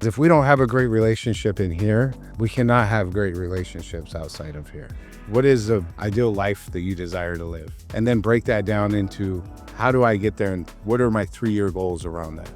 If we don't have a great relationship in here, we cannot have great relationships outside of here. What is the ideal life that you desire to live? And then break that down into how do I get there and what are my 3-year goals around that?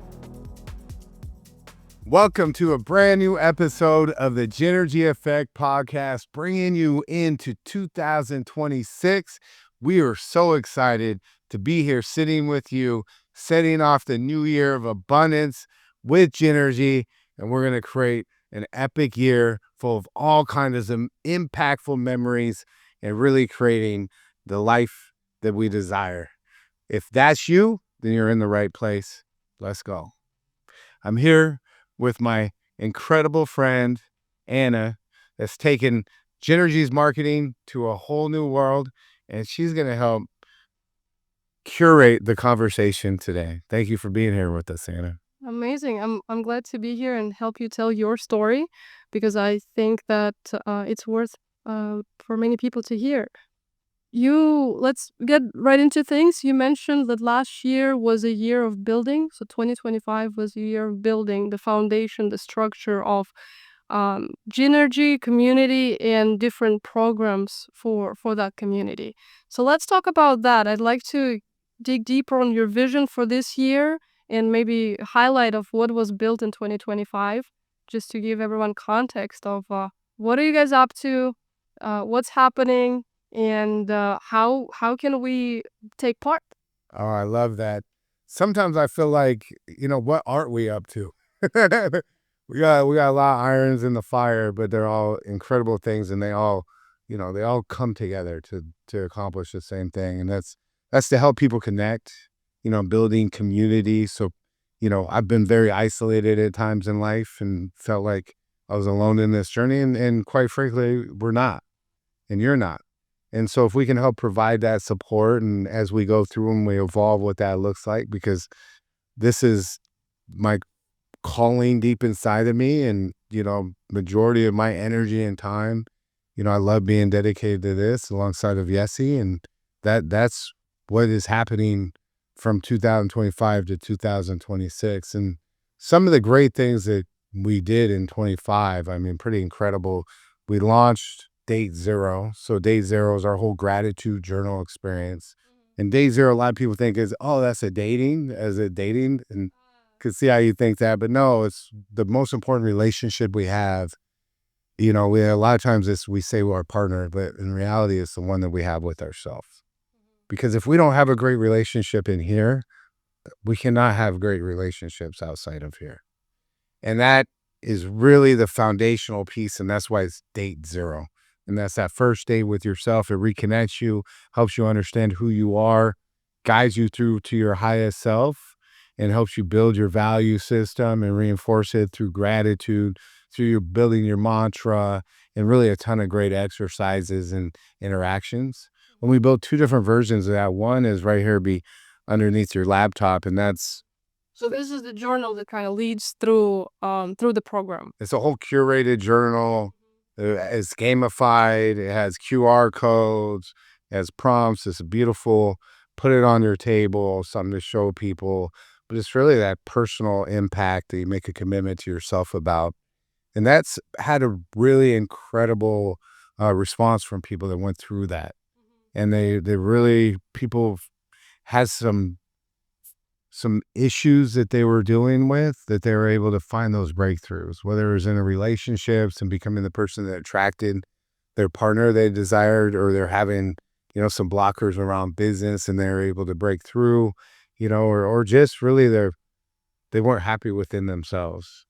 Welcome to a brand new episode of the Gynergy Effect podcast, bringing you into 2026. We are so excited to be here sitting with you, setting off the new year of abundance with Gynergy. And we're going to create an epic year full of all kinds of impactful memories and really creating the life that we desire. If that's you, then you're in the right place. Let's go. I'm here with my incredible friend, Anna, that's taken Gynergy's marketing to a whole new world, and she's going to help curate the conversation today. Thank you for being here with us, Anna. Amazing. I'm glad to be here and help you tell your story because I think that it's worth for many people to hear. Let's get right into things. You mentioned that last year was a year of building. So 2025 was a year of building the foundation, the structure of Gynergy community and different programs for that community. So let's talk about that. I'd like to dig deeper on your vision for this year and maybe highlight of what was built in 2025, just to give everyone context of what are you guys up to, what's happening, and how can we take part? Oh, I love that. Sometimes I feel like, what aren't we up to? we got a lot of irons in the fire, but they're all incredible things, and they all come together to accomplish the same thing, and that's to help people connect, building community. So, I've been very isolated at times in life and felt like I was alone in this journey, and quite frankly, we're not, and you're not. And so if we can help provide that support and as we go through and we evolve what that looks like, because this is my calling deep inside of me and, majority of my energy and time, I love being dedicated to this alongside of Yessie. And that's what is happening from 2025 to 2026. And some of the great things that we did in 25, I mean, pretty incredible. We launched Date Zero. So Date Zero is our whole gratitude journal experience. And Date Zero, a lot of people think is, oh, that's a dating, and could see how you think that, but no, it's the most important relationship we have. We a lot of times we say we're our partner, but in reality, it's the one that we have with ourselves. Because if we don't have a great relationship in here, we cannot have great relationships outside of here. And that is really the foundational piece, and that's why it's Date Zero. And that's that first date with yourself. It reconnects you, helps you understand who you are, guides you through to your highest self, and helps you build your value system and reinforce it through gratitude, through your building your mantra, and really a ton of great exercises and interactions. When we built two different versions of that, one is right here, be underneath your laptop, and that's So this is the journal that kind of leads through the program. it's a whole curated journal. It's gamified. It has QR codes. It has prompts. It's beautiful. Put it on your table, something to show people. But it's really that personal impact that you make a commitment to yourself about. And that's had a really incredible response from people that went through that. And they really, people had some issues that they were dealing with, that they were able to find those breakthroughs, whether it was in a relationships and becoming the person that attracted their partner they desired, or they're having, some blockers around business and they're able to break through, or just really they weren't happy within themselves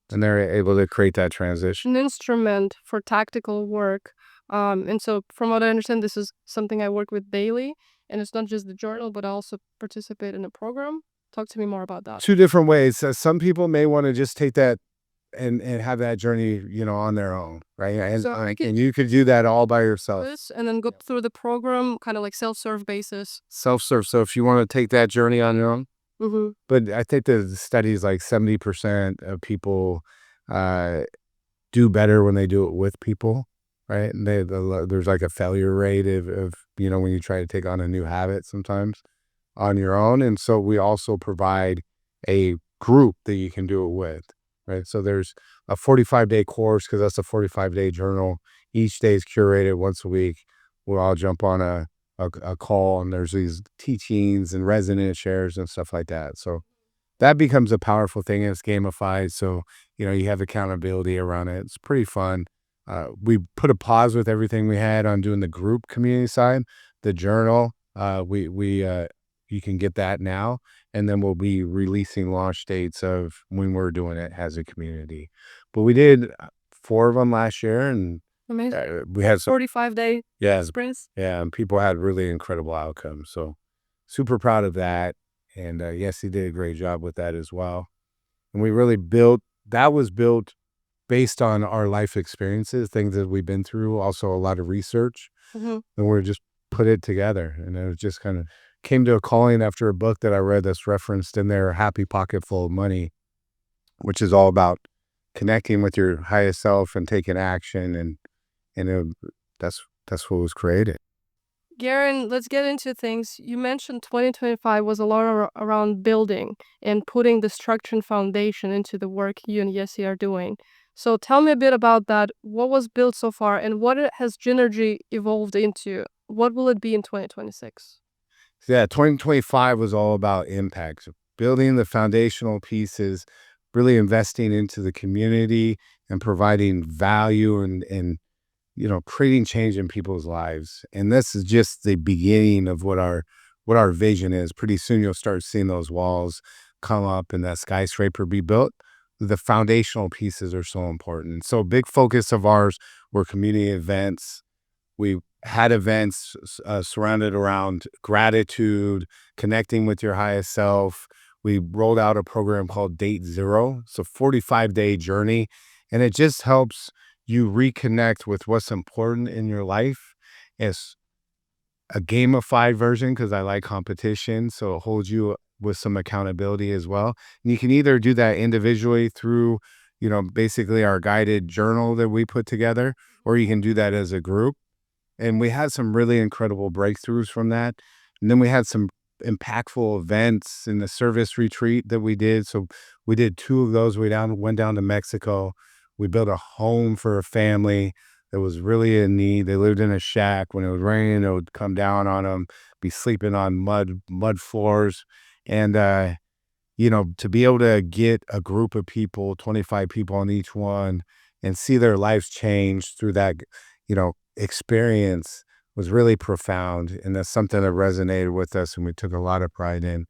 and they're able to create that transition. An instrument for tactical work. And so from what I understand, this is something I work with daily, and it's not just the journal, but I also participate in a program. Talk to me more about that. Two different ways. Some people may want to just take that and have that journey, on their own, right? And So I and you could do that all by yourself. this and then go through the program, kind of like self-serve basis. Self-serve. So if you want to take that journey on your own, Mm-hmm. but I think the studies like 70% of people do better when they do it with people, right? And there's like a failure rate of when you try to take on a new habit sometimes on your own. And so we also provide a group that you can do it with, right? So there's a 45-day course because that's a 45-day journal. Each day is curated once a week. We'll all jump on a call, and there's these teachings and resonance shares and stuff like that. So that becomes a powerful thing, and it's gamified. So, you have accountability around it. It's pretty fun. We put a pause with everything we had on doing the group community side, the journal. You can get that now, and then we'll be releasing launch dates of when we're doing it as a community. But we did 4 of them last year, and Amazing. we had some, 45-day yeah, sprints. yeah, and people had really incredible outcomes. So super proud of that. And yes, he did a great job with that as well. And we really that was built based on our life experiences, things that we've been through, also a lot of research. Mhm. And we just put it together. And it was just kind of came to a calling after a book that I read that's referenced in there, Happy Pocket Full of Money, which is all about connecting with your highest self and taking action. And that's what was created. Garin, let's get into things. You mentioned 2025 was a lot around building and putting the structure and foundation into the work you and Yessi are doing. So tell me a bit about that. What was built so far and has Gynergy evolved into? What will it be in 2026? Yeah, 2025 was all about impact, so building the foundational pieces, really investing into the community and providing value and creating change in people's lives. And this is just the beginning of what our vision is. Pretty soon you'll start seeing those walls come up and that skyscraper be built. The foundational pieces are so important. So big focus of ours were community events. We had events surrounded around gratitude, connecting with your highest self. We rolled out a program called Date Zero. It's a 45-day journey, and it just helps you reconnect with what's important in your life. It's a gamified version because I like competition, so it holds you with some accountability as well. And you can either do that individually through, basically our guided journal that we put together, or you can do that as a group. And we had some really incredible breakthroughs from that. And then we had some impactful events in the service retreat that we did. So we did 2 of those. Went down to Mexico. We built a home for a family that was really in need. They lived in a shack. When it would rain, it would come down on them, be sleeping on mud floors. And to be able to get a group of people, 25 people on each one, and see their lives change through that, experience was really profound. And that's something that resonated with us and we took a lot of pride in.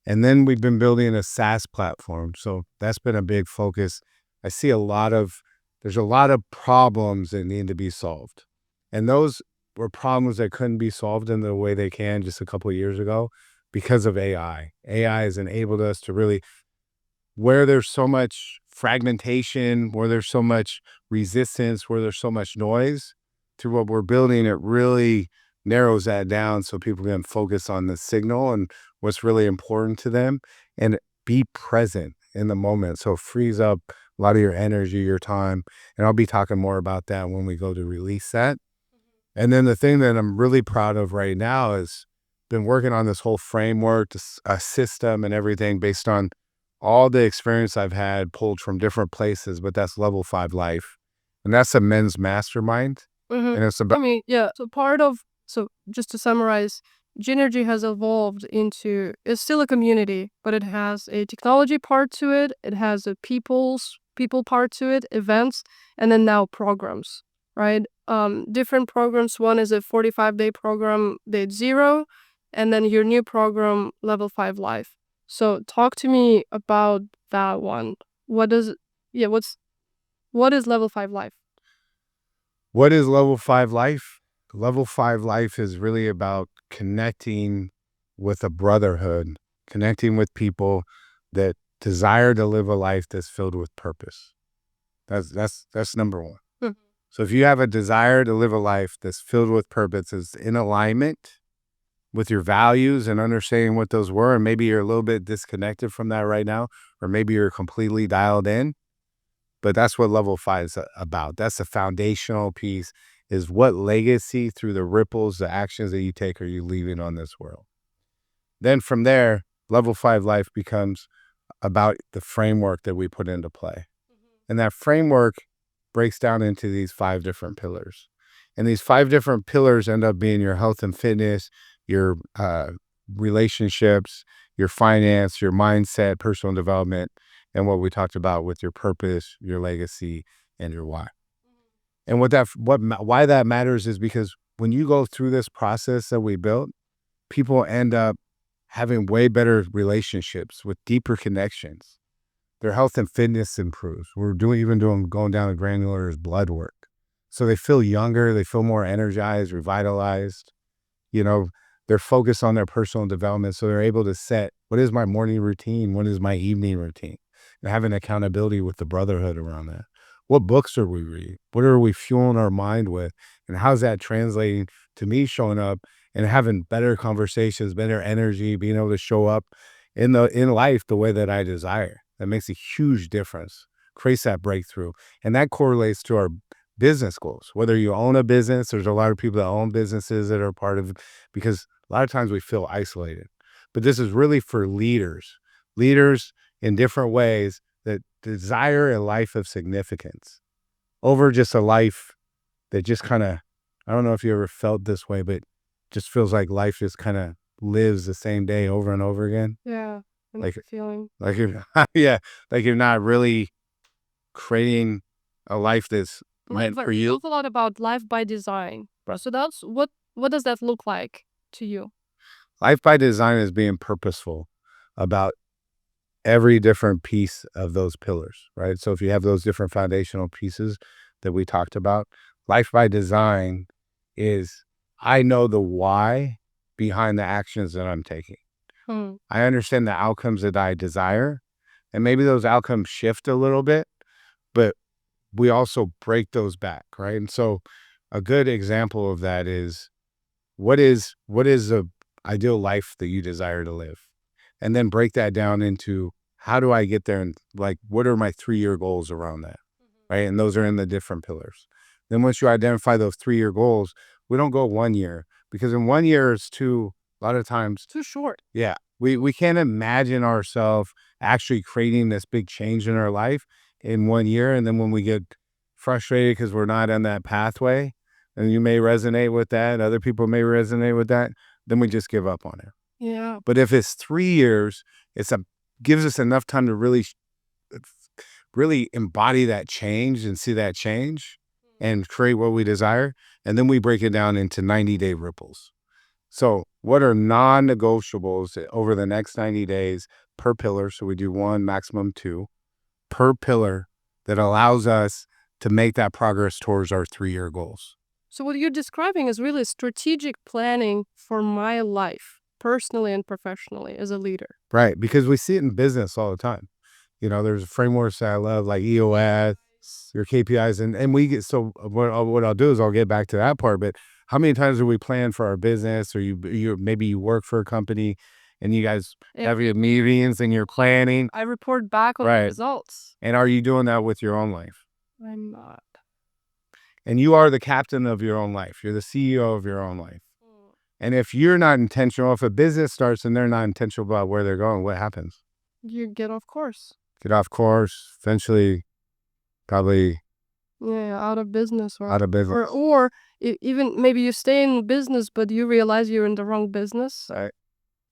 And then we've been building a SaaS platform. So that's been a big focus. I see there's a lot of problems that need to be solved. And those were problems that couldn't be solved in the way they can just a couple of years ago because of AI. AI has enabled us to really, where there's so much fragmentation, where there's so much resistance, where there's so much noise, through what we're building, it really narrows that down so people can focus on the signal and what's really important to them and be present in the moment. So it frees up a lot of your energy, your time. And I'll be talking more about that when we go to release that. And then the thing that I'm really proud of right now is been working on this whole framework, a system and everything based on all the experience I've had pulled from different places, but that's Level 5 Life. And that's a men's mastermind. Mhm. And it's I about, mean, yeah. So just to summarize, Gynergy has evolved into it's still a community, but it has a technology part to it. It has a people part to it, events, and then now programs, right? Different programs. One is a 45-day program, Date Zero, and then your new program, Level 5 Life. So talk to me about that one. What does yeah, what is Level 5 Life? what is Level 5 Life? Level 5 Life is really about connecting with a brotherhood, connecting with people that desire to live a life that's filled with purpose. That's number one. Mhm. So if you have a desire to live a life that's filled with purpose, is in alignment with your values and understanding what those were, and maybe you're a little bit disconnected from that right now, or maybe you're completely dialed in, but that's what Level 5 is about. That's the foundational piece, is what legacy through the ripples, the actions that you take are you leaving on this world. Then from there, Level 5 Life becomes about the framework that we put into play. And that framework breaks down into these 5 different pillars. And these 5 different pillars end up being your health and fitness, your relationships, your finance, your mindset, personal development, and what we talked about with your purpose, your legacy, and your why. And why that matters is because when you go through this process that we built, people end up having way better relationships with deeper connections. Their health and fitness improves. We're going down to granular is blood work. So they feel younger, they feel more energized, revitalized. You know, they're focused on their personal development. So they're able to set what is my morning routine? What is my evening routine? And having accountability with the brotherhood around that. What books are we reading? What are we fueling our mind with? And how's that translating to me showing up and having better conversations, better energy, being able to show up in life the way that I desire? That makes a huge difference, creates that breakthrough. And that correlates to our business goals. Whether you own a business, there's a lot of people that own businesses that are part of, because a lot of times we feel isolated. But this is really for leaders in different ways that desire a life of significance over just a life that just kind of, I don't know if you ever felt this way, but just feels like life just kind of lives the same day over and over again. Yeah, I know Like, the feeling. like you're, yeah, like you're not really creating a life that's meant for you. Talk a lot about life by design. Right. So that's what does that look like to you? Life by design is being purposeful about every different piece of those pillars, right? So if you have those different foundational pieces that we talked about, life by design is I know the why behind the actions that I'm taking. Hmm. I understand the outcomes that I desire, and maybe those outcomes shift a little bit, but we also break those back, right? And so a good example of that is what is the ideal life that you desire to live? And then break that down into how do I get there, and like what are my 3-year goals around that? Right? And those are in the different pillars. Then once you identify those 3-year goals, we don't go 1 year, because in 1 year is too a lot of times Too short. yeah, we can't imagine ourselves actually creating this big change in our life in 1 year, and then when we get frustrated because we're not on that pathway, and you may resonate with that, other people may resonate with that, then we just give up on it. Yeah. But if it's 3 years, gives us enough time to really embody that change and see that change and create what we desire, and then we break it down into 90-day ripples. So what are non-negotiables over the next 90 days per pillar? So we do 1, maximum 2 per pillar that allows us to make that progress towards our 3-year goals. So what you're describing is really strategic planning for my life, personally and professionally, as a leader. Right, because we see it in business all the time. There's frameworks that I love, like EOS, your KPIs, and we get, so what I'll do is I'll get back to that part, but how many times do we plan for our business, or maybe you work for a company and you guys have your meetings and you're planning, I report back on the right? results. And are you doing that with your own life? I'm not. And you are the captain of your own life. You're the CEO of your own life. And if you're not intentional, if a business starts and they're not intentional about where they're going, what happens? You get off course. Get off course, eventually probably Yeah, out of business out of business. or even maybe you stay in business, but you realize you're in the wrong business. Right.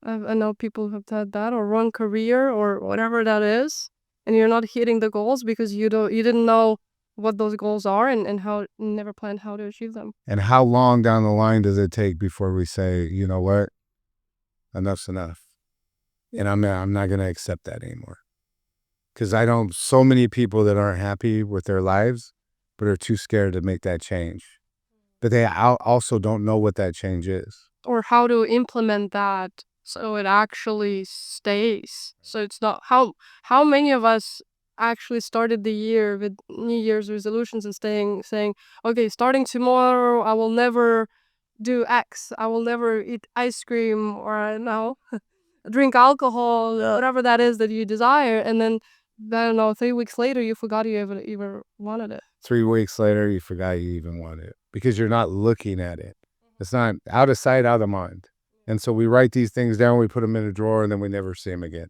I know people have had that, or wrong career, or whatever that is, and you're not hitting the goals because you didn't know what those goals are and how never planned how to achieve them. And how long down the line does it take before we say, you know what, enough's enough, and I'm not going to accept that anymore? Because so many people that aren't happy with their lives, but are too scared to make that change. But they also don't know what that change is. Or how to implement that so it actually stays. So it's not how many of us actually started the year with New Year's resolutions and saying, okay, starting tomorrow, I will never do X. I will never eat ice cream, or I don't know, drink alcohol, whatever that is that you desire. And then, I don't know, 3 weeks later, you forgot you even wanted it. 3 weeks later, you forgot you even wanted it because you're not looking at it. It's not out of sight, out of mind. And so we write these things down, we put them in a drawer, and then we never see them again.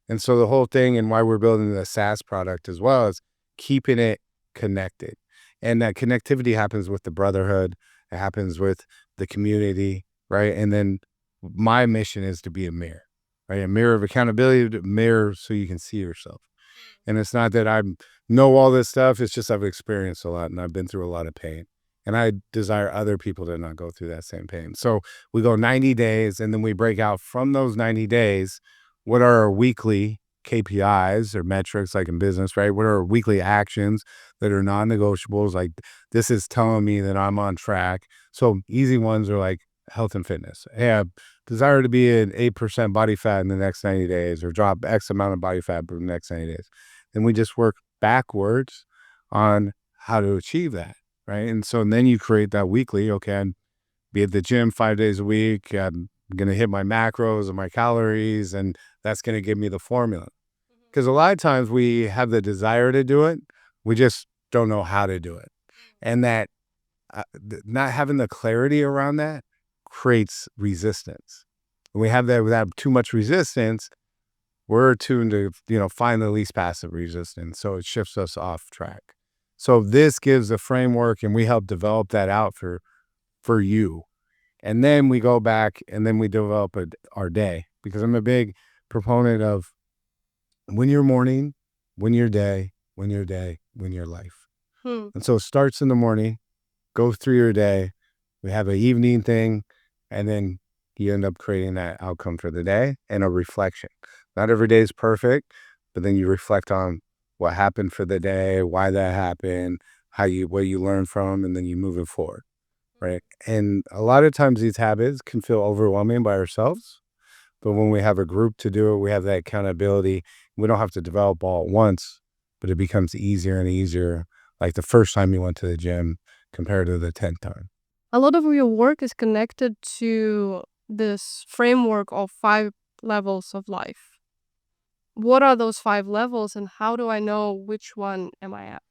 And so the whole thing, and why we're building the SaaS product as well, is keeping it connected. And that connectivity happens with the brotherhood, it happens with the community, right? And then my mission is to be a mirror, right? A mirror of accountability, a mirror so you can see yourself. And it's not that I know all this stuff, it's just I've experienced a lot and I've been through a lot of pain. And I desire other people to not go through that same pain. So we go 90 days and then we break out from those 90 days. What are our weekly KPIs or metrics, like in business, right? What are our weekly actions that are non negotiables? Like, this is telling me that I'm on track. So easy ones are like health and fitness. Hey, I desire to be at 8% body fat in the next 90 days or drop X amount of body fat in the next 90 days. Then we just work backwards on how to achieve that, right? And so then you create that weekly, okay, I'd be at the gym 5 days a week. I'm going to hit my macros and my calories, and that's going to give me the formula. Because a lot of times we have the desire to do it, we just don't know how to do it. And that not having the clarity around that creates resistance. When we have that without too much resistance, we're tuned to, find the least passive resistance. So it shifts us off track. So this gives a framework and we help develop that out for you. And then we go back and then we develop our day, because I'm a big proponent of when you're morning, when your day, when your day, when your life. And so it starts in the morning, goes through your day. We have an evening thing, and then you end up creating that outcome for the day and a reflection. Not every day is perfect, but then you reflect on what happened for the day, why that happened, what you learned from, and then you move it forward, right? And a lot of times these habits can feel overwhelming by ourselves, but when we have a group to do it, we have that accountability. We don't have to develop all at once, but it becomes easier and easier, like the first time you went to the gym compared to the 10th time. A lot of your work is connected to this framework of 5 levels of life. What are those 5 levels and how do I know which one am I at?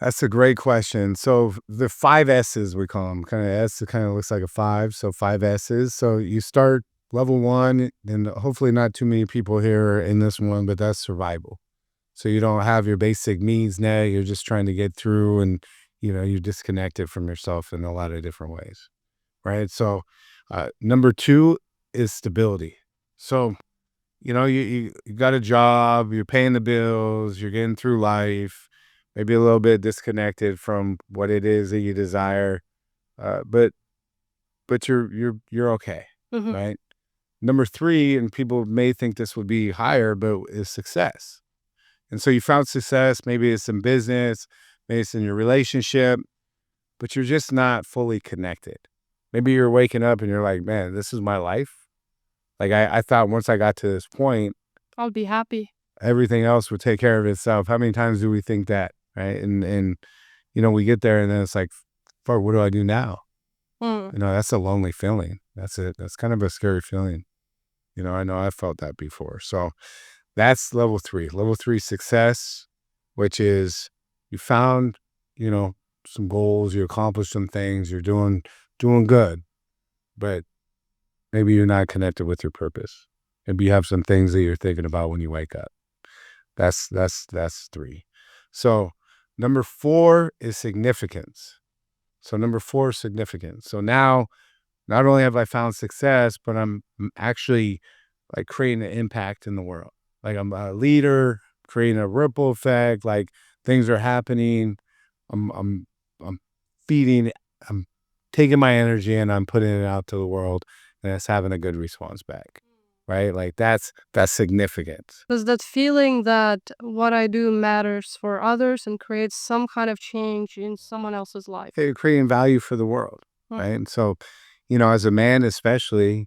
That's a great question. So the 5 S's, we call them, kind of S, it kind of looks like a 5. So 5 S's. So you start level 1, and hopefully not too many people here in this one, but that's survival. So you don't have your basic needs met. You're just trying to get through, and you're disconnected from yourself in a lot of different ways, right? So number 2 is stability. So you got a job, you're paying the bills, you're getting through life, maybe a little bit disconnected from what it is that you desire, but you're okay, right? Number 3, and people may think this would be higher, but is success. And so you found success, maybe it's in business, maybe it's in your relationship, but you're just not fully connected. Maybe you're waking up and you're like, man, this is my life. Like I thought once I got to this point, I'll be happy. everything else would take care of itself. How many times do we think that, right? And we get there and then it's like, fuck, what do I do now? That's a lonely feeling. That's it. That's kind of a scary feeling. I know I felt that before. So that's level 3. Level 3 success, which is you found, some goals, you accomplished some things, you're doing good, but maybe you're not connected with your purpose. Maybe you have some things that you're thinking about when you wake up. That's 3. So number 4 is significance. So number 4 is significance. So now not only have I found success, but I'm actually like creating an impact in the world. Like I'm a leader, creating a ripple effect, like things are happening. I'm feeding, I'm taking my energy and I'm putting it out to the world, and it's having a good response back. Right? Like that's significant. Does that feeling that what I do matters for others and creates some kind of change in someone else's life? You're creating value for the world. Right. And so, as a man, especially,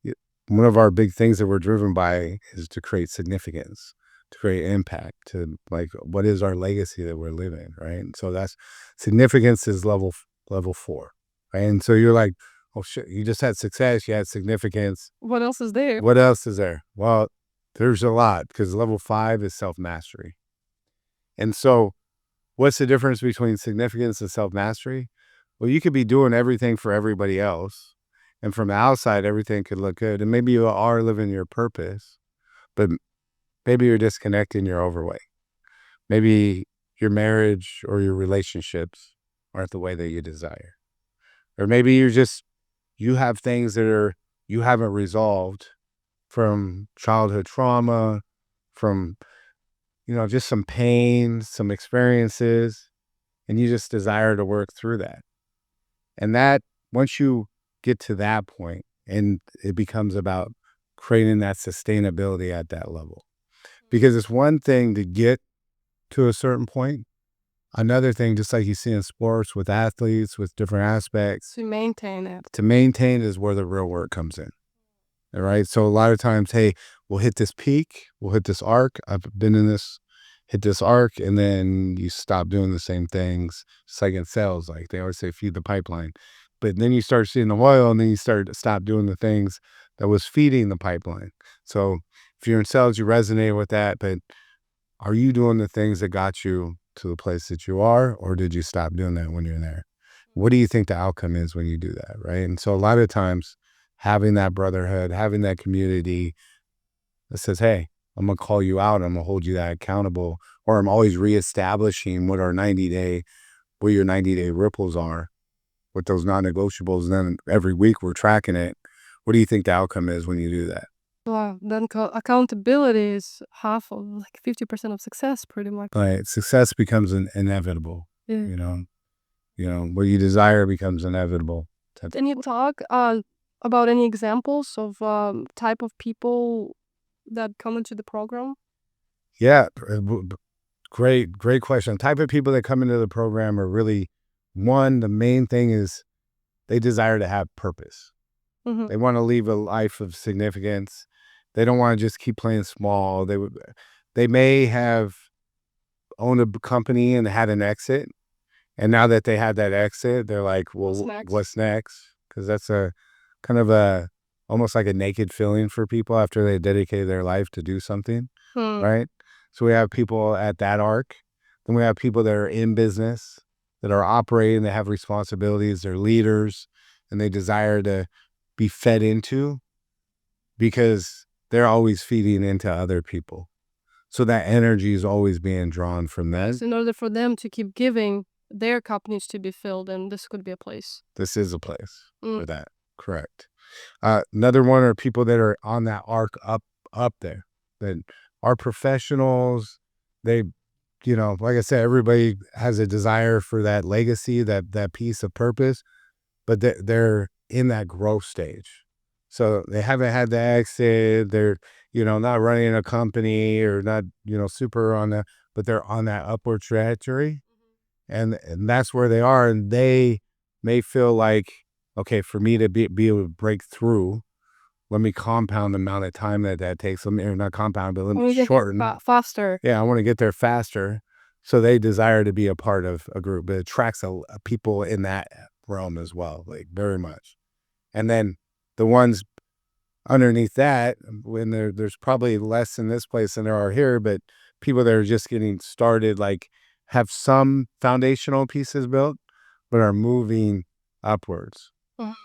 y- one of our big things that we're driven by is to create significance, to create impact, to like, what is our legacy that we're living, right? And so that's significance is level 4, right? And so you're like, oh shit, you just had success, you had significance. What else is there? What else is there? Well, there's a lot, because level 5 is self-mastery. And so what's the difference between significance and self-mastery? Well, you could be doing everything for everybody else, and from the outside, everything could look good. And maybe you are living your purpose, but maybe you're disconnecting, you're overweight. Maybe, your marriage or your relationships aren't the way that you desire. Or maybe you have things that you haven't resolved from childhood trauma, from, just some pain, some experiences, and you just desire to work through that. And that, once you get to that point, and it becomes about creating that sustainability at that level. Because it's one thing to get to a certain point. Another thing, just like you see in sports with athletes, with different aspects, To maintain it. to maintain is where the real work comes in. All right. So a lot of times, hey, we'll hit this peak, we'll hit this arc. I've been in this, hit this arc, and then you stop doing the same things. It's like in sales, like they always say, feed the pipeline. But then you start seeing the oil, and then you start to stop doing the things that was feeding the pipeline. So if you're in sales, you resonate with that. But are you doing the things that got you to the place that you are, or did you stop doing that when you're there? What do you think the outcome is when you do that, right? And so a lot of times, having that brotherhood, having that community that says, hey, I'm going to call you out, I'm going to hold you that accountable, or I'm always reestablishing what your 90-day ripples are, what those non-negotiables, and then every week we're tracking it. What do you think the outcome is when you do that? Wow, then accountability is half of, like, 50% of success, pretty much. Like, success becomes inevitable. Yeah. What you desire becomes inevitable. Can you talk about any examples of type of people that come into the program? Yeah, great question. Type of people that come into the program are really, the main thing is they desire to have purpose. Mm-hmm. They want to leave a life of significance. They don't want to just keep playing small. They may have owned a company and had an exit, and now that they had that exit, they're like, well, what's next? Because that's a kind of almost like a naked feeling for people after they dedicated their life to do something, right? So we have people at that arc. Then we have people that are in business, that are operating, they have responsibilities, they're leaders, and they desire to be fed into, because they're always feeding into other people. So that energy is always being drawn from them. So in order for them to keep giving, their cup needs to be filled, and this could be a place. This is a place for that. Correct. Another one are people that are on that arc up there, that are professionals. They, like I said, everybody has a desire for that legacy, that piece of purpose, but they're in that growth stage. So they haven't had the exit. They're, not running a company, or not, super on that, but they're on that upward trajectory. And that's where they are. And they may feel like, okay, for me to be able to break through, let me compound the amount of time that takes. Let me, or not compound, but let me shorten. Faster. Yeah, I want to get there faster. So they desire to be a part of a group. It attracts people in that realm as well, like very much. And then the ones underneath that, when there's probably less in this place than there are here, but people that are just getting started, like have some foundational pieces built, but are moving upwards.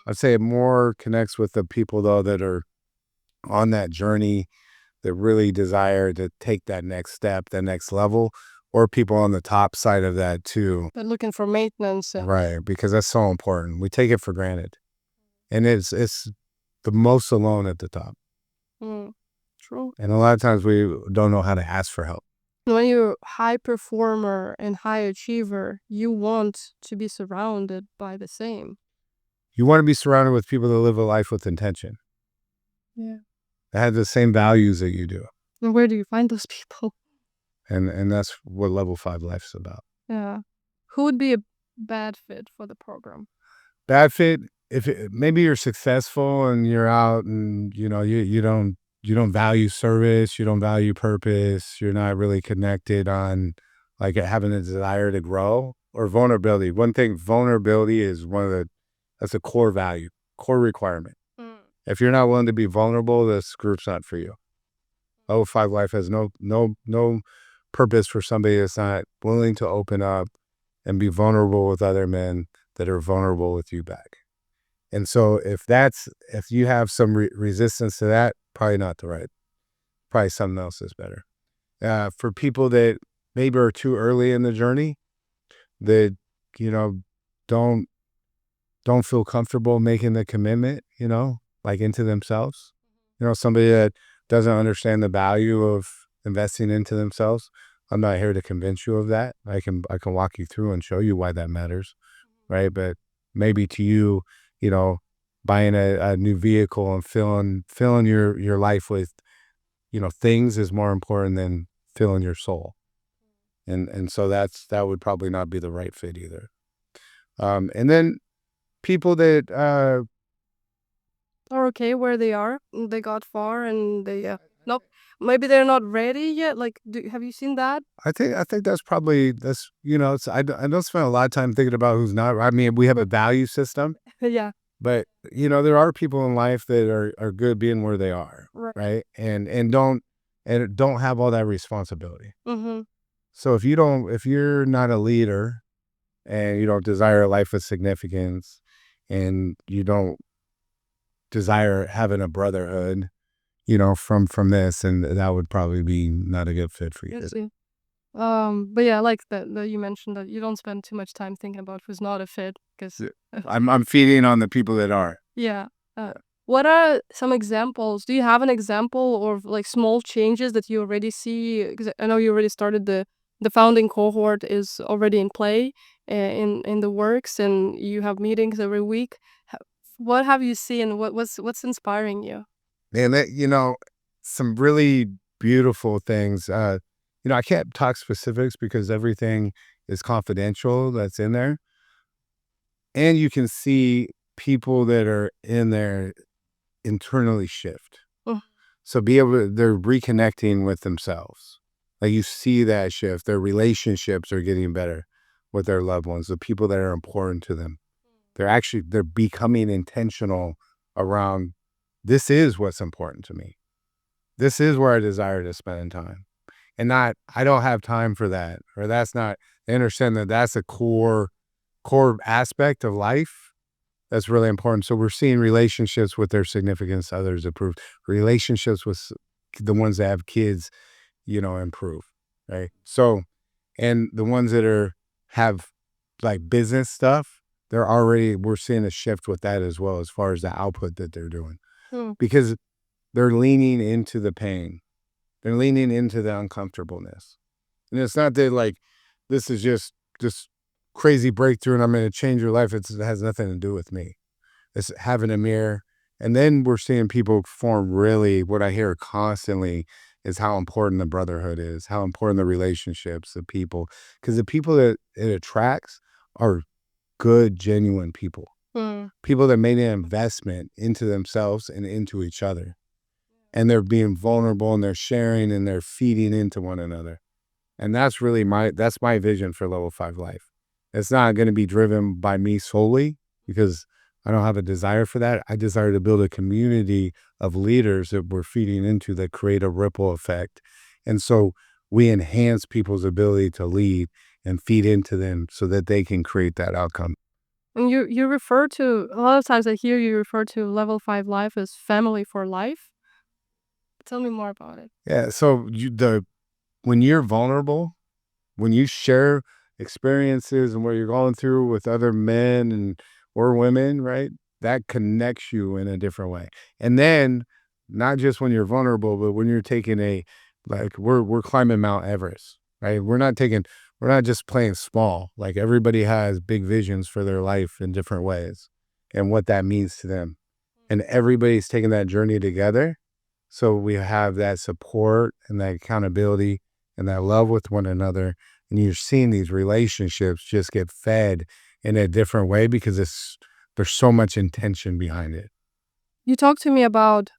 I'd say it more connects with the people, though, that are on that journey, that really desire to take that next step, that next level, or people on the top side of that too. They're looking for maintenance. Right, because that's so important. We take it for granted. And it's the most alone at the top. True. And a lot of times we don't know how to ask for help. When you're a high performer and high achiever, you want to be surrounded by the same. You want to be surrounded with people that live a life with intention. Yeah. That have the same values that you do. And where do you find those people? And that's what Level 5 Life's about. Yeah. Who would be a bad fit for the program? Bad fit, maybe you're successful and you're out and you don't value service, you don't value purpose, you're not really connected on like having a desire to grow, or vulnerability. One thing, vulnerability is that's a core value, core requirement. If you're not willing to be vulnerable, this group's not for you. Level 5 Life has no purpose for somebody that's not willing to open up and be vulnerable with other men that are vulnerable with you back. And so if you have some resistance to that, probably not the right, probably something else is better. For people that maybe are too early in the journey that, you know, don't don't feel comfortable making the commitment, like into themselves. Somebody that doesn't understand the value of investing into themselves. I'm not here to convince you of that. I can walk you through and show you why that matters, right? But maybe to you, you know, buying a new vehicle and filling your life with, things is more important than filling your soul. And so that would probably not be the right fit either. And then people that Or okay where they are. They got far and they nope. Maybe they're not ready yet. Like, have you seen that? I think that's probably that's it's I don't spend a lot of time thinking about who's not. I mean, we have a value system, Yeah. but there are people in life that are good being where they are, Right. right? And don't have all that responsibility. Mm-hmm. So if you're not a leader and you don't desire a life of significance and you don't desire having a brotherhood, from this, and that would probably be not a good fit for you. Yes. Yeah. But yeah, I like that you mentioned that you don't spend too much time thinking about who's not a fit because Yeah. I'm feeding on the people that are. yeah. What are some examples? Do you have an example of like small changes that you already see? 'Cause I know you already started the founding cohort is already in play, in the works, and you have meetings every week. Ha- What have you seen? What's inspiring you? And that, some really beautiful things. I can't talk specifics because everything is confidential that's in there. And you can see people that are in there internally shift. Mm, So they're reconnecting with themselves. Like you see that shift. Their relationships are getting better with their loved ones, the people that are important to them. They're becoming intentional around this is what's important to me. This is where I desire to spend time. And not, I don't have time for that. Or that's not, they understand that that's a core aspect of life that's really important. So we're seeing relationships with their significant others improve, relationships with the ones that have kids, improve. Right. So, and the ones that have like business stuff, we're seeing a shift with that as well, as far as the output that they're doing, mm, because they're leaning into the pain. They're leaning into the uncomfortableness. And it's not that like this is just this crazy breakthrough and I'm going to change your life. It has nothing to do with me. It's having a mirror. And then we're seeing people form really what I hear constantly is how important the brotherhood is, how important the relationships, the people, because the people that it attracts are good, genuine people, mm. people that made an investment into themselves and into each other. And they're being vulnerable and they're sharing and they're feeding into one another. And that's my vision for level 5 life. It's not going to be driven by me solely because I don't have a desire for that. I desire to build a community of leaders that we're feeding into that create a ripple effect. And so we enhance people's ability to lead and feed into them so that they can create that outcome. And you refer to a lot of times I hear you refer to level 5 life as family for life. Tell me more about it. Yeah. So when you're vulnerable, when you share experiences and what you're going through with other men and or women, right? That connects you in a different way. And then not just when you're vulnerable, but when you're taking like we're climbing Mount Everest, right? We're not just playing small. Like everybody has big visions for their life in different ways and what that means to them. And everybody's taking that journey together. So we have that support and that accountability and that love with one another. And you're seeing these relationships just get fed in a different way because there's so much intention behind it. You talked to me about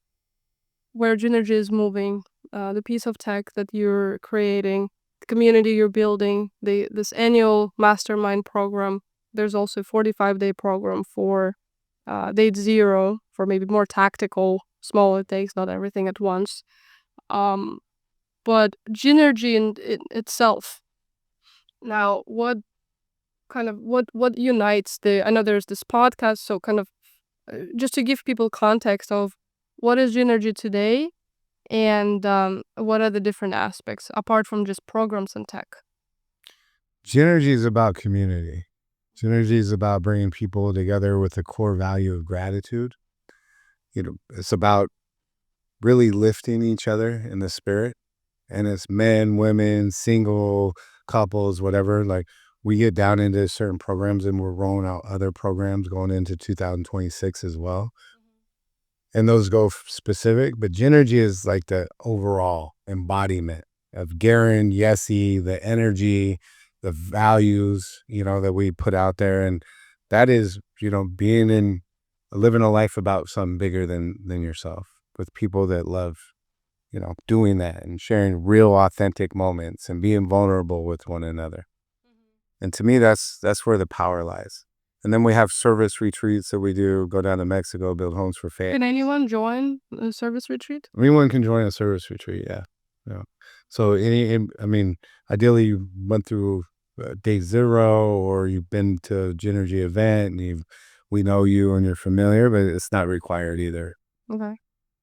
where Gynergy is moving, the piece of tech that you're creating, the community you're building, this annual mastermind program. There's also a 45-day program for date zero for maybe more tactical, smaller things, not everything at once. Um, but Gynergy in itself. Now, what unites the? I know there's this podcast, so kind of just to give people context of what is Gynergy today and what are the different aspects apart from just programs and tech? Gynergy is about community. Gynergy is about bringing people together with the core value of gratitude. It's about really lifting each other in the spirit. And it's men, women, single couples, whatever. Like we get down into certain programs and we're rolling out other programs going into 2026 as well. And those go specific, but Gynergy is like the overall embodiment of Garin, Yessie, the energy, the values, that we put out there. And that is, living a life about something bigger than yourself with people that love, doing that and sharing real authentic moments and being vulnerable with one another. And to me, that's where the power lies. And then we have service retreats that we do, go down to Mexico, build homes for families. Can anyone join a service retreat? Anyone can join a service retreat, yeah. Yeah. So ideally you went through day 0 or you've been to a Gynergy event and we know you and you're familiar, but it's not required either. Okay.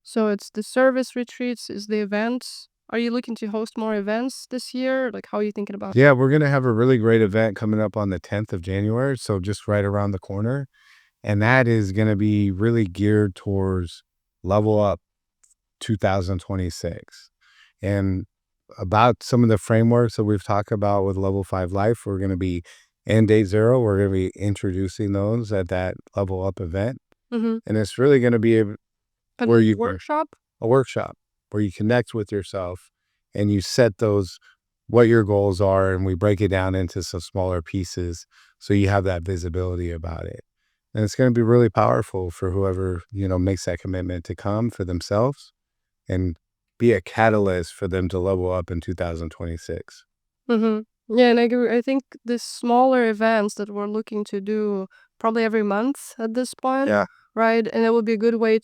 So it's the service retreats, is the events. Are you looking to host more events this year? Like, how are you thinking about? Yeah, we're gonna have a really great event coming up on the 10th of January, so just right around the corner. And that is gonna be really geared towards Level Up 2026. And about some of the frameworks that we've talked about with Level 5 Life, we're gonna be in day 0, we're gonna be introducing those at that Level Up event. Mm-hmm. And it's really gonna be where you workshop? a workshop where you connect with yourself and you set those what your goals are, and we break it down into some smaller pieces so you have that visibility about it. And it's going to be really powerful for whoever, makes that commitment to come for themselves and be a catalyst for them to level up in 2026. Mm-hmm. Yeah, and I agree. I think the smaller events that we're looking to do probably every month at this point, Yeah. right? And it would be a good way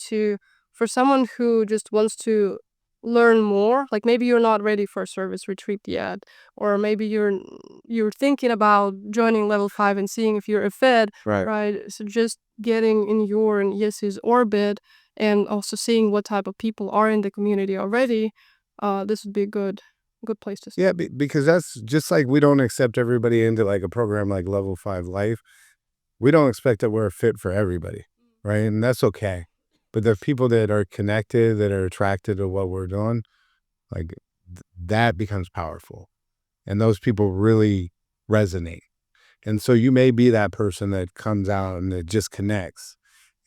for someone who just wants to learn more. Like maybe you're not ready for a service retreat yet, or maybe you're thinking about joining Level 5 and seeing if you're a fit, Right. right? So just getting in your and Yes's orbit and also seeing what type of people are in the community already. This would be a good place to start. Yeah, because that's just like we don't accept everybody into like a program like Level 5 Life. We don't expect that we're a fit for everybody, right? And that's okay. But the people that are connected, that are attracted to what we're doing, like that becomes powerful. And those people really resonate. And so you may be that person that comes out and that just connects.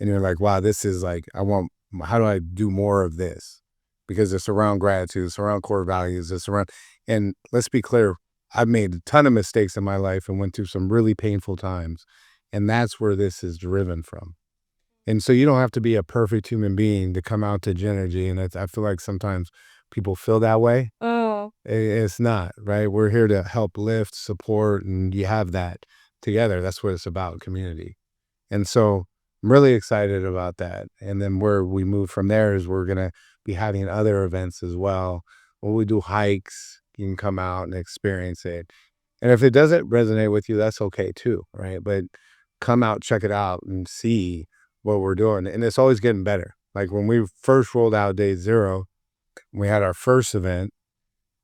And you're like, wow, this is like, how do I do more of this? Because it's around gratitude, it's around core values, and let's be clear, I've made a ton of mistakes in my life and went through some really painful times. And that's where this is driven from. And so you don't have to be a perfect human being to come out to Gynergy. And I feel like sometimes people feel that way. Oh, It's not, right? We're here to help lift, support, and you have that together. That's what it's about, community. And so I'm really excited about that. And then where we move from there is we're going to be having other events as well. When we do hikes, you can come out and experience it. And if it doesn't resonate with you, that's okay too, right? But come out, check it out, and see what we're doing. And it's always getting better. Like when we first rolled out day 0, we had our first event,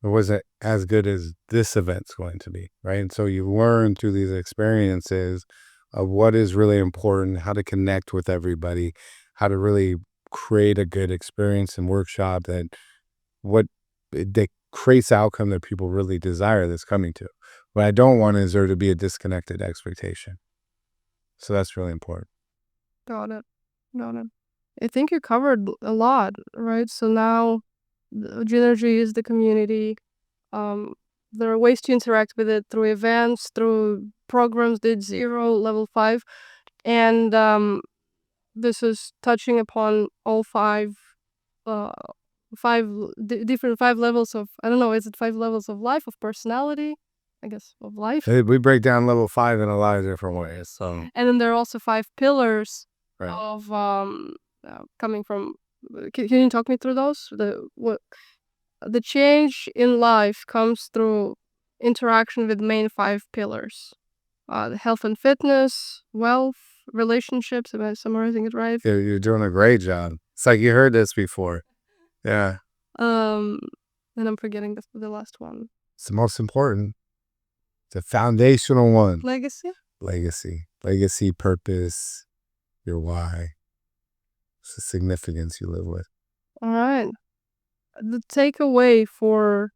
it wasn't as good as this event's going to be, right? And so you learn through these experiences of what is really important, how to connect with everybody, how to really create a good experience and workshop that creates outcome that people really desire that's coming to. What I don't want is there to be a disconnected expectation. So that's really important. got it. Got it. I think you covered a lot, right? So now Gynergy is the community. Um, there are ways to interact with it through events, through programs, did 0, Level 5. And this is touching upon all uh, different 5 levels of, I don't know, is it 5 levels of life, of personality? I guess of life. We break down level 5 in a lot of different ways. So And then there are also 5 pillars right. of coming from. Can you talk me through those? The change in life comes through interaction with main 5 pillars: the health and fitness, wealth, relationships. Am I summarizing it right? You're doing a great job. It's like you heard this before. Yeah. Um, and I'm forgetting the last one. It's the most important. The foundational one. Legacy? Legacy, purpose, your why. It's the significance you live with. All right. The takeaway for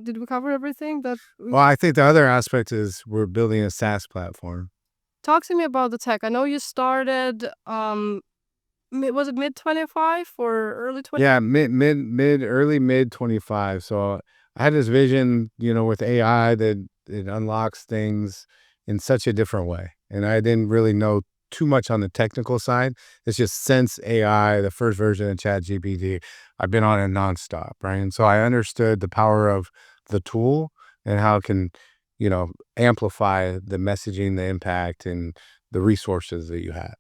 did we cover everything that Well, I think the other aspect is we're building a SaaS platform. talk to me about the tech. I know you started was it mid 25 or early 20? Yeah, early mid 25. So I had this vision, with AI that it unlocks things in such a different way. And I didn't really know too much on the technical side. It's just since AI, the first version of ChatGPT, I've been on it nonstop, right? And so I understood the power of the tool and how it can, amplify the messaging, the impact, and the resources that you have.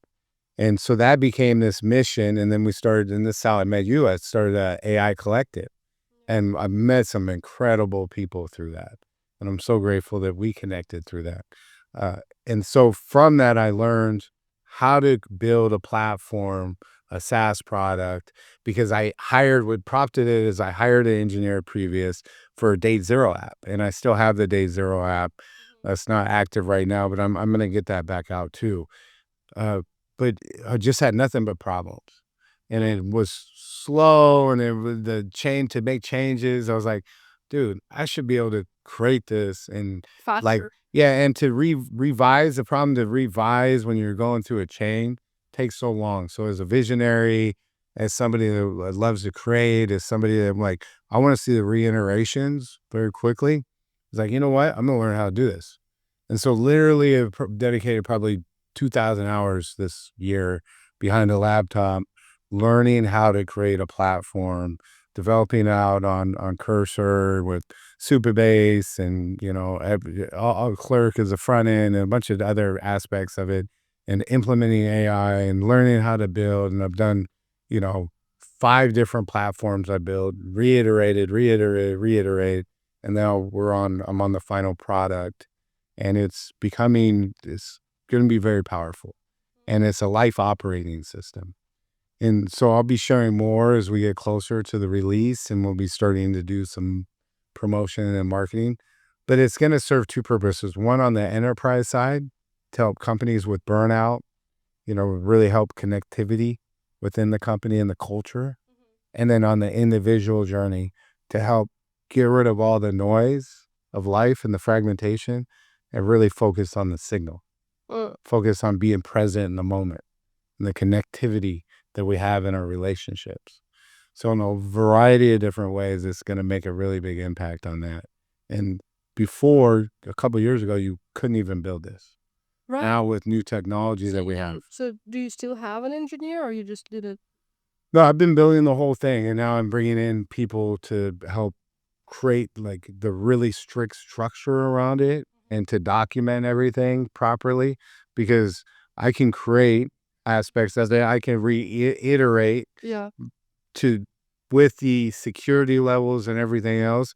And so that became this mission. And then we started, and this is how I met you. I started a AI collective. And I met some incredible people through that. And I'm so grateful that we connected through that. Uh, and so from that, I learned how to build a platform, a SaaS product, because what prompted it is I hired an engineer previous for a Date Zero app. And I still have the Date Zero app. That's not active right now, but I'm going to get that back out too. Uh, but I just had nothing but problems. And it was slow, and it was to make changes. I was like, dude, I should be able to create this and like, Faster. yeah, and to revise the problem to revise when you're going through a chain takes so long. So as a visionary, as somebody that loves to create, as somebody that I'm like, I want to see the reiterations very quickly. It's like, you know what? I'm gonna learn how to do this. And so literally I've dedicated probably 2,000 hours this year behind a laptop, learning how to create a platform, developing out on Cursor with Supabase and, all Clerk as a front end and a bunch of other aspects of it, and implementing AI and learning how to build. And I've done, you know, 5 different platforms I built, reiterate. And now I'm on the final product, and it's going to be very powerful, and it's a life operating system. And so I'll be sharing more as we get closer to the release, and we'll be starting to do some promotion and marketing. But it's going to serve two purposes. One, on the enterprise side, to help companies with burnout, really help connectivity within the company and the culture. And then on the individual journey, to help get rid of all the noise of life and the fragmentation, and really focus on the signal, focus on being present in the moment and the connectivity that we have in our relationships. So in a variety of different ways, it's going to make a really big impact on that. And before, a couple of years ago, you couldn't even build this. Right. Now with new technology that we have. So do you still have an engineer, or you just did it? No, I've been building the whole thing, and now I'm bringing in people to help create like the really strict structure around it and to document everything properly, because I can create aspects of it. I can reiterate Yeah. to with the security levels and everything else.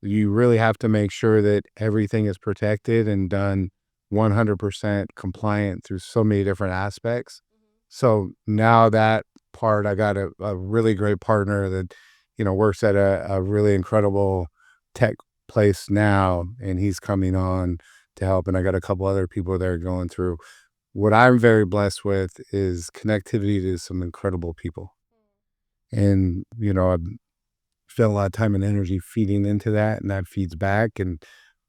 You really have to make sure that everything is protected and done 100% compliant through so many different aspects. So now that part, I got a really great partner that, works at a really incredible tech place now, and he's coming on to help. And I got a couple other people that are going through. What I'm very blessed with is connectivity to some incredible people. And, I've spent a lot of time and energy feeding into that, and that feeds back. And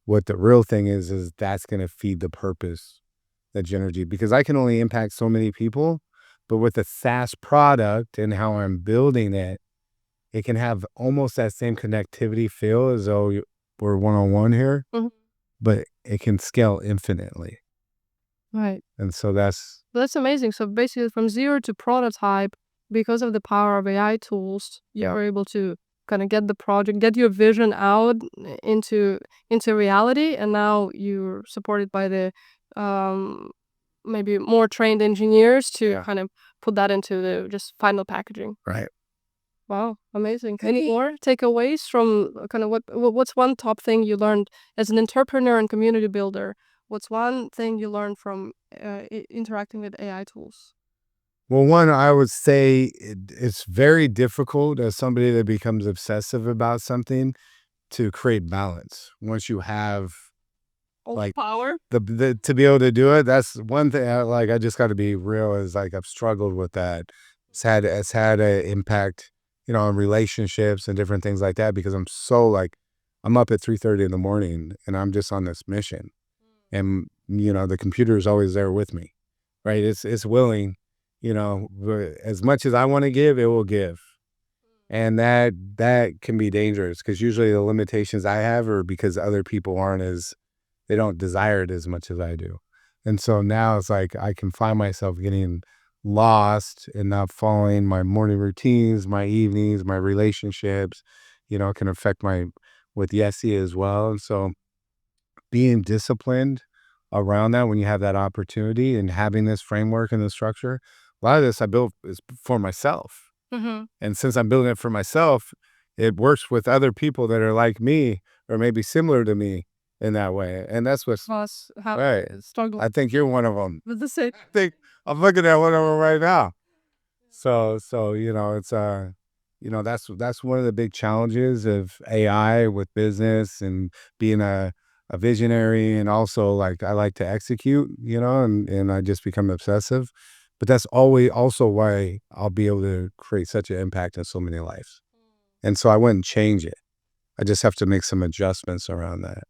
what the real thing is that's going to feed the purpose that Gynergy, because I can only impact so many people, but with the SaaS product and how I'm building it, it can have almost that same connectivity feel as though we're one-on-one here, but it can scale infinitely. Right. And so that's amazing. So basically, from zero to prototype, because of the power of AI tools, you were able to kind of get your vision out into reality, and now you're supported by the maybe more trained engineers to kind of put that into the just final packaging. right. Wow, amazing. Any more takeaways from kind of what's one top thing you learned as an entrepreneur and community builder? What's one thing you learned from interacting with AI tools? Well, one, I would say it's very difficult as somebody that becomes obsessive about something to create balance once you have All like power. the to be able to do it. That's one thing. I just got to be real. Is like I've struggled with that. It's had an impact, on relationships and different things like that because I'm so like I'm up at 3:30 in the morning and I'm just on this mission, and the computer is always there with me, right? It's willing, but as much as I want to give, it will give. And that can be dangerous because usually the limitations I have are because other people aren't as they don't desire it as much as I do. And so now it's like I can find myself getting lost and not following my morning routines, my evenings, my relationships, it can affect my with Yessie as well. And so being disciplined around that when you have that opportunity and having this framework and the structure, a lot of this I built is for myself. Mm-hmm. And since I'm building it for myself, it works with other people that are like me or maybe similar to me in that way. And that's what's Us have right. struggle I think you're one of them. with the same. I think I'm looking at one of them right now. So it's that's one of the big challenges of AI with business and being a visionary and also like I like to execute, and I just become obsessive. But that's always also why I'll be able to create such an impact in so many lives. And so I wouldn't change it. I just have to make some adjustments around that.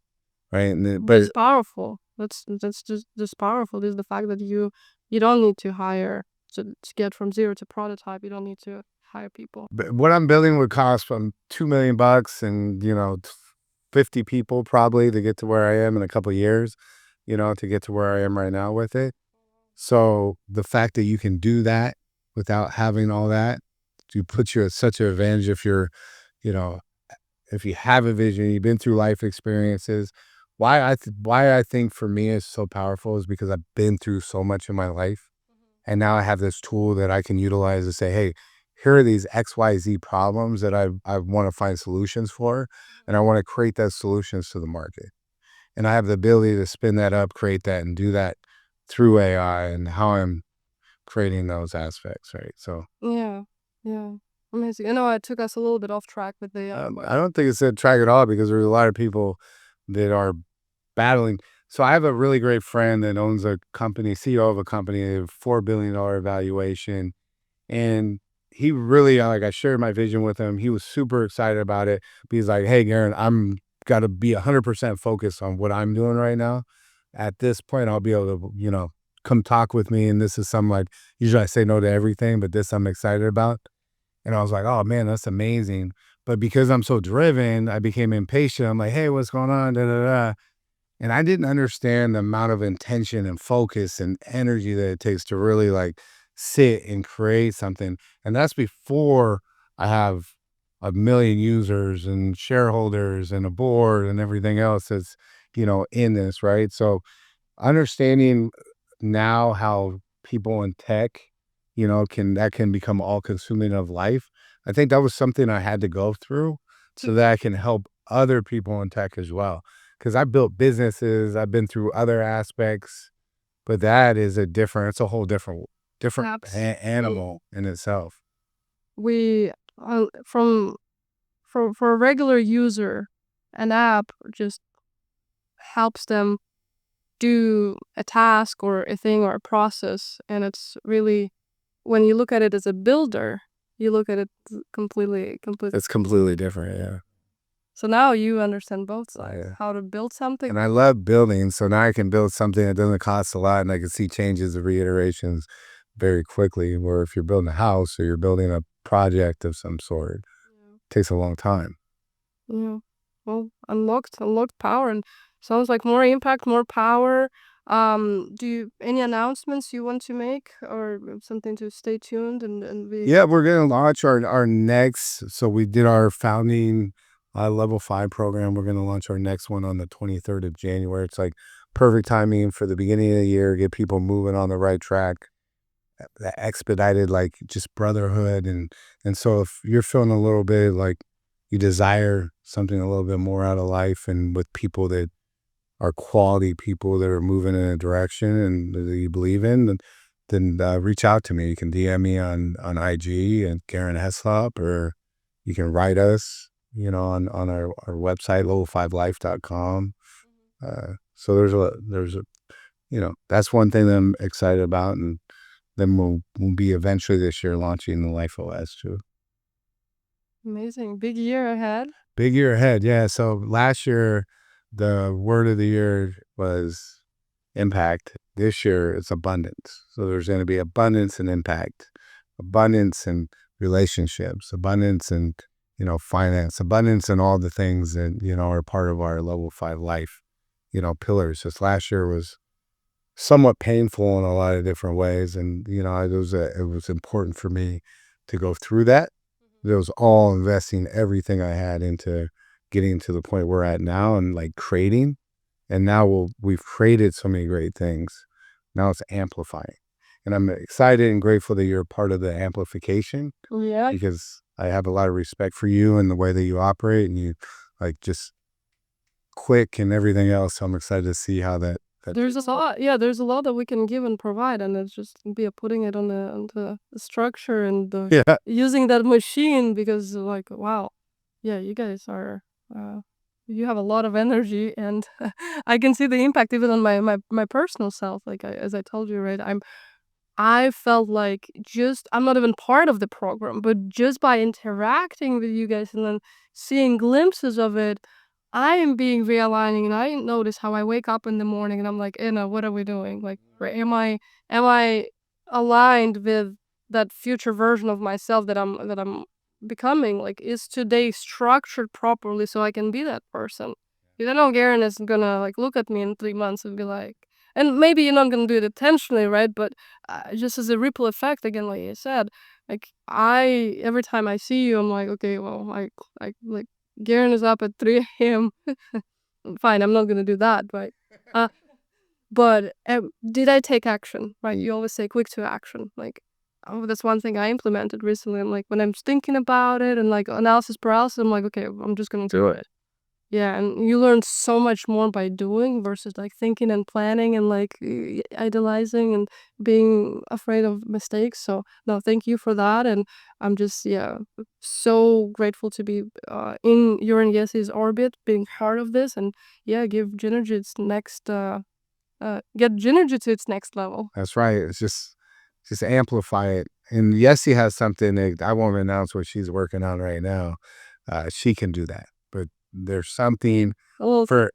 Right. But it's powerful. That's just powerful. Is the fact that you don't need to hire to get from zero to prototype. You don't need to hire people. But what I'm building would cost from $2 million and 50 people probably to get to where I am in a couple of years, to get to where I am right now with it. So the fact that you can do that without having all that, you put you at such an advantage you know, if you have a vision, you've been through life experiences. Why I think for me is so powerful is because I've been through so much in my life. And now I have this tool that I can utilize to say, hey, here are these XYZ problems that I want to find solutions for. And I want to create those solutions to the market. And I have the ability to spin that up, create that, and do that through AI and how I'm creating those aspects, right? So Yeah, yeah, amazing. I know I took us a little bit off track with the. I don't think it's a track at all because there's a lot of people that are battling. So I have a really great friend that owns a company, CEO of a company, a $4 billion valuation. And he really, like, I shared my vision with him. He was super excited about it. But he's like, hey, Garin, I'm got to be 100% focused on what I'm doing right now. At this point, I'll be able to, come talk with me. And this is something like, usually I say no to everything, but this I'm excited about. And I was like, oh man, that's amazing. But because I'm so driven, I became impatient. I'm like, hey, what's going on? Da, da, da. And I didn't understand the amount of intention and focus and energy that it takes to really like sit and create something. And that's before I have a million users and shareholders and a board and everything else that's, in this, right? So understanding now how people in tech, can become all consuming of life. I think that was something I had to go through so that I can help other people in tech as well. Because I built businesses, I've been through other aspects, but that is it's a whole different Apps. animal in itself. We from for a regular user, an app just helps them do a task or a thing or a process, and it's really when you look at it as a builder, you look at it completely. It's completely different, yeah. So now you understand both sides, Yeah. how to build something. And I love building, so now I can build something that doesn't cost a lot, and I can see changes and reiterations very quickly. Where if you're building a house or you're building a project of some sort, Yeah. it takes a long time. Yeah. Well, unlocked power, and sounds like more impact, more power. Do you any announcements you want to make or something to stay tuned and we. Yeah, we're gonna launch our next. So we did our founding level 5 program. We're gonna launch our next one on the 23rd of January. It's like perfect timing for the beginning of the year, get people moving on the right track. That expedited like just brotherhood and so if you're feeling a little bit like you desire something a little bit more out of life and with people that are quality people that are moving in a direction and that you believe in, then reach out to me. You can DM me on IG and Garin Heslop, or you can write us, on our website, level5life.com. So there's a, that's one thing that I'm excited about. And then we'll be eventually this year launching the Life OS too. Amazing. Big year ahead. Big year ahead. Yeah. So last year, the word of the year was impact. This year, it's abundance. So there's going to be abundance and impact, abundance and relationships, abundance and, finance, abundance and all the things that, are part of our level 5 life, pillars. This last year was somewhat painful in a lot of different ways. And, it was important for me to go through that. It was all investing everything I had into getting to the point we're at now and like creating. And now we've created so many great things. Now it's amplifying. And I'm excited and grateful that you're part of the amplification, Yeah. because I have a lot of respect for you and the way that you operate, and you like just quick and everything else. So I'm excited to see how that There's a lot, yeah, there's a lot that we can give and provide, and it's just putting it on the structure and yeah. using that machine because like wow, yeah, you guys are you have a lot of energy and I can see the impact even on my personal self. Like as I told you, right? I felt like just I'm not even part of the program, but just by interacting with you guys and then seeing glimpses of it, I am being realigning and I notice how I wake up in the morning and I'm like, Anna, what are we doing? Like, right, am I aligned with that future version of myself that I'm becoming? Like, is today structured properly so I can be that person? Because I know Garin is gonna like look at me in 3 months and be like, and maybe you're not gonna do it intentionally, right? But just as a ripple effect, again, like I said, like every time I see you, I'm like, okay, well, like Garen is up at 3 a.m. Fine, I'm not gonna do that, right? Uh, but did I take action? Right? You always say quick to action. Like, oh, that's one thing I implemented recently. I'm like, when I'm thinking about it and like analysis paralysis, I'm like, okay, I'm just gonna do it. Yeah, and you learn so much more by doing versus like thinking and planning and like idealizing and being afraid of mistakes. So no, thank you for that, and I'm just so grateful to be in your and Yesi's orbit, being part of this, and give Gynergy its next get Gynergy to its next level. That's right. It's just amplify it. And Yessie has something that I won't announce what she's working on right now. She can do that. But there's something Well, for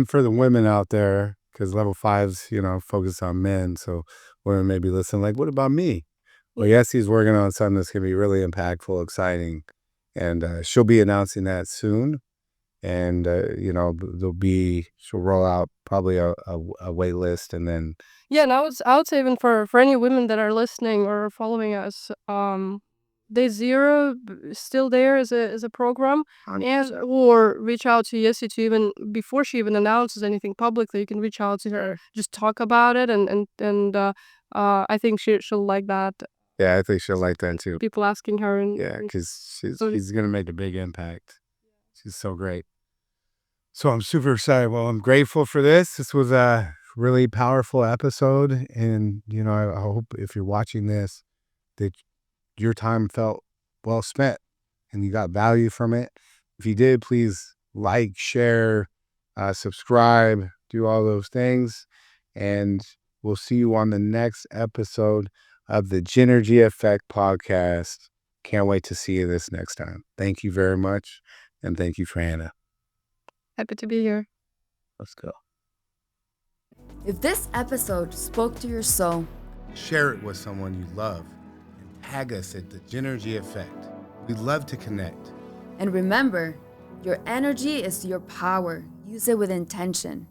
for the women out there, because level 5's, focused on men. So women may be listening like, what about me? Well, Yessie's working on something that's going to be really impactful, exciting. And she'll be announcing that soon. And she'll roll out probably a wait list, and then yeah, and I would say even for any women that are listening or following us, Day Zero is still there as a program, and or reach out to Yessi to even before she even announces anything publicly. You can reach out to her, just talk about it, and I think she'll like that. yeah, I think she'll like that too. People asking her, and Yeah, because so she's gonna make a big impact. She's so great. So I'm super excited. Well, I'm grateful for this. This was a really powerful episode, and I hope if you're watching this that your time felt well spent and you got value from it. If you did, please like, share, subscribe, do all those things, and we'll see you on the next episode of the Gynergy Effect podcast. Can't wait to see you this next time. Thank you very much, and thank you for Hannah. happy to be here. Let's go. If this episode spoke to your soul, Share it with someone you love and tag us at the Gynergy Effect. We'd love to connect. and remember, your energy is your power. Use it with intention.